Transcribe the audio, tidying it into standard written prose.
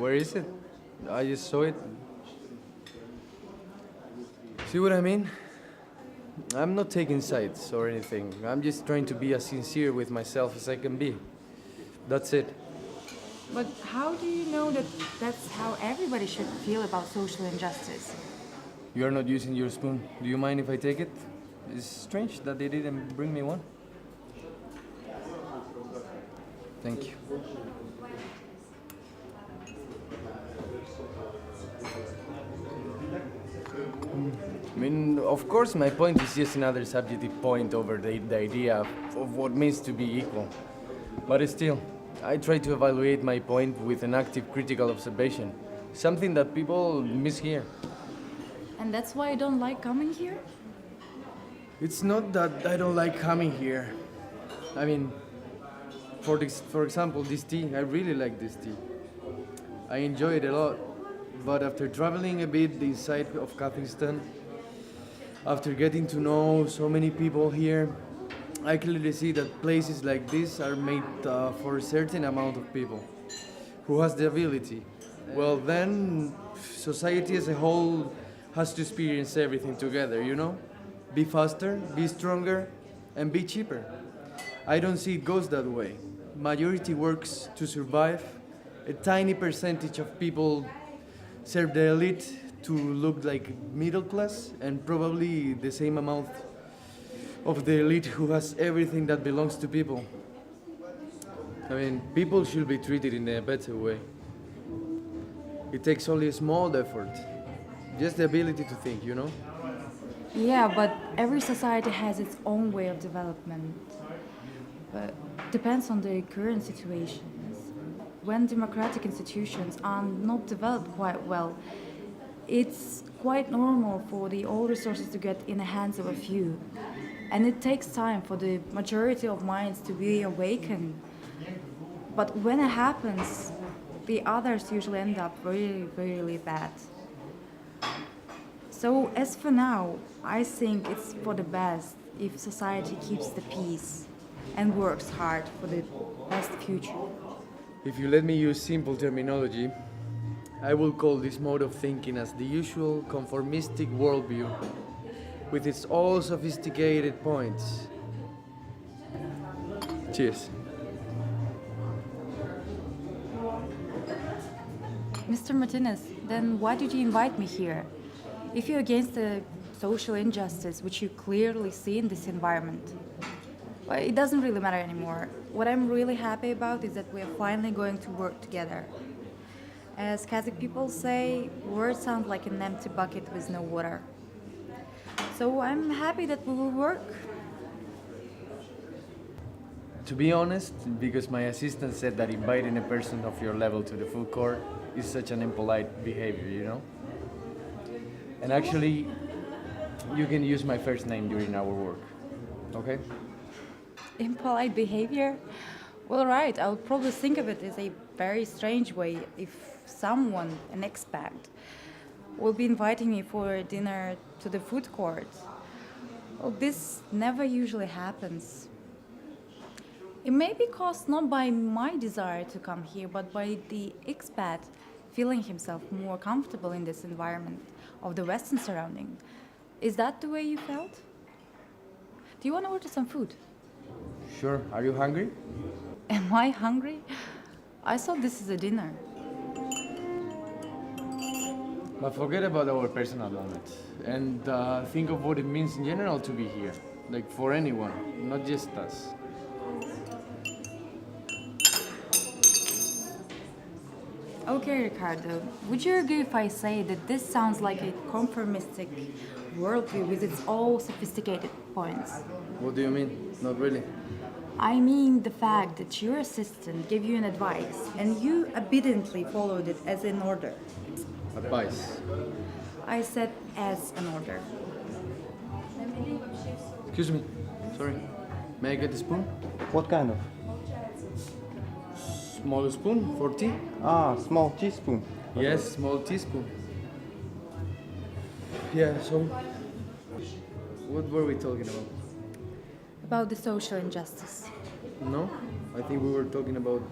Where is it? I just saw it. See what I mean? I'm not taking sides or anything. I'm just trying to be as sincere with myself as I can be. That's it. But how do you know that that's how everybody should feel about social injustice? You're not using your spoon. Do you mind if I take it? It's strange that they didn't bring me one. Thank you. I mean, of course, my point is just another subjective point over the idea of what means to be equal. But still, I try to evaluate my point with an active critical observation, something that people miss here. And that's why I don't like coming here? It's not that I don't like coming here. I mean, for example, this tea, I really like this tea. I enjoy it a lot. But after traveling a bit inside of Kazakhstan, after getting to know so many people here, I clearly see that places like this are made for a certain amount of people who has the ability. Well, then society as a whole has to experience everything together, you know? Be faster, be stronger, and be cheaper. I don't see it goes that way. Majority works to survive. A tiny percentage of people serve the elite to look like middle class, and probably the same amount of the elite who has everything that belongs to people. I mean, people should be treated in a better way. It takes only a small effort, just the ability to think, you know? Yeah, but every society has its own way of development. But depends on the current situations. When democratic institutions are not developed quite well, it's quite normal for the old resources to get in the hands of a few. And it takes time for the majority of minds to be awakened. But when it happens, the others usually end up really, really bad. So as for now, I think it's for the best if society keeps the peace and works hard for the best future. If you let me use simple terminology, I will call this mode of thinking as the usual conformistic worldview, with its all sophisticated points. Cheers. Mr. Martinez, then why did you invite me here? If you're against the social injustice, which you clearly see in this environment, well, it doesn't really matter anymore. What I'm really happy about is that we are finally going to work together. As Kazakh people say, words sound like an empty bucket with no water. So I'm happy that we will work. To be honest, because my assistant said that inviting a person of your level to the food court is such an impolite behavior, you know? And actually, you can use my first name during our work, okay? Impolite behavior? Well, right, I'll probably think of it as a very strange way if someone, an expat, will be inviting me for dinner to the food court. Well, this never usually happens. It may be caused not by my desire to come here, but by the expat feeling himself more comfortable in this environment of the Western surrounding. Is that the way you felt? Do you want to order some food? Sure. Are you hungry? Am I hungry? I thought this is a dinner. But forget about our personal moment and think of what it means in general to be here. Like for anyone, not just us. Okay, Ricardo, would you agree if I say that this sounds like a conformistic worldview with its all sophisticated points? What do you mean? Not really. I mean the fact that your assistant gave you an advice and you obediently followed it as an order. Advice. I said as an order. Excuse me. Sorry. May I get a spoon? What kind of? Small spoon for tea? Ah, small teaspoon. Yes, small teaspoon. Yeah, so what were we talking about? About the social injustice. No? I think we were talking about